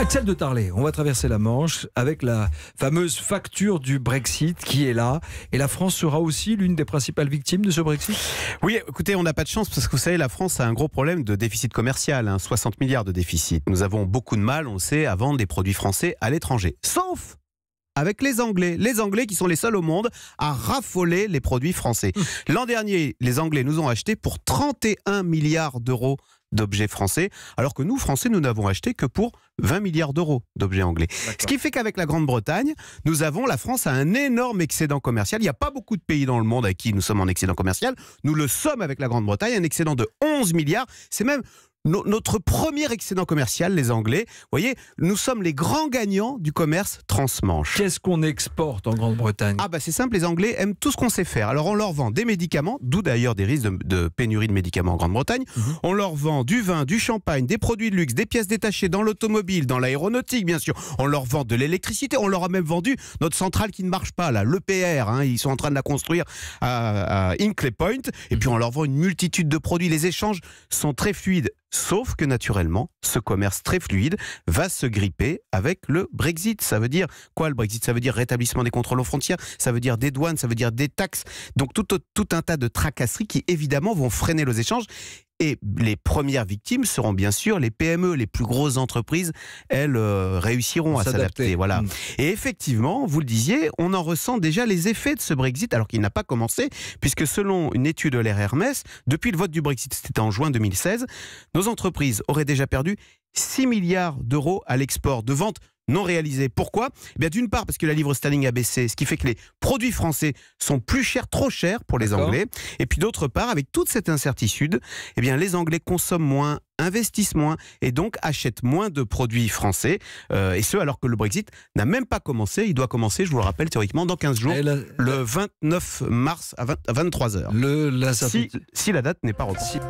Axel de Tarlet, on va traverser la Manche avec la fameuse facture du Brexit qui est là. Et la France sera aussi l'une des principales victimes de ce Brexit? Oui, écoutez, on n'a pas de chance parce que vous savez, la France a un gros problème de déficit commercial, 60 milliards de déficit. Nous avons beaucoup de mal, on le sait, à vendre des produits français à l'étranger. Sauf avec les Anglais. Les Anglais qui sont les seuls au monde à raffoler les produits français. L'an dernier, les Anglais nous ont acheté pour 31 milliards d'euros d'objets français, alors que nous, Français, nous n'avons acheté que pour 20 milliards d'euros d'objets anglais. Ce qui fait qu'avec la Grande-Bretagne, la France a un énorme excédent commercial. Il n'y a pas beaucoup de pays dans le monde avec qui nous sommes en excédent commercial. Nous le sommes avec la Grande-Bretagne, un excédent de 11 milliards. C'est même notre premier excédent commercial, les Anglais. Vous voyez, nous sommes les grands gagnants du commerce transmanche. Qu'est-ce qu'on exporte en Grande-Bretagne? C'est simple, les Anglais aiment tout ce qu'on sait faire. Alors on leur vend des médicaments, d'où d'ailleurs des risques de pénurie de médicaments en Grande-Bretagne. On leur vend du vin, du champagne, des produits de luxe, des pièces détachées dans l'automobile, dans l'aéronautique bien sûr. On leur vend de l'électricité. On leur a même vendu notre centrale qui ne marche pas, là, l'EPR. Ils sont en train de la construire à Hinkley Point. Et puis on leur vend une multitude de produits. Les échanges sont très fluides. Sauf que naturellement, ce commerce très fluide va se gripper avec le Brexit. Ça veut dire quoi le Brexit? Ça veut dire rétablissement des contrôles aux frontières, ça veut dire des douanes, ça veut dire des taxes. Donc tout un tas de tracasseries qui évidemment vont freiner les échanges. Et les premières victimes seront bien sûr les PME, les plus grosses entreprises, elles réussiront à s'adapter. Voilà. Et effectivement, vous le disiez, on en ressent déjà les effets de ce Brexit, alors qu'il n'a pas commencé, puisque selon une étude de l'Air Hermès, depuis le vote du Brexit, c'était en juin 2016, nos entreprises auraient déjà perdu 6 milliards d'euros à l'export de ventes non réalisées. Pourquoi? D'une part parce que la livre sterling a baissé, ce qui fait que les produits français sont plus chers, trop chers pour les Anglais. Et puis d'autre part, avec toute cette incertitude, les Anglais consomment moins, investissent moins et donc achètent moins de produits français. Et ce, alors que le Brexit n'a même pas commencé. Il doit commencer, je vous le rappelle, théoriquement, dans 15 jours, le 29 mars à 23h. Si la date n'est pas retenue.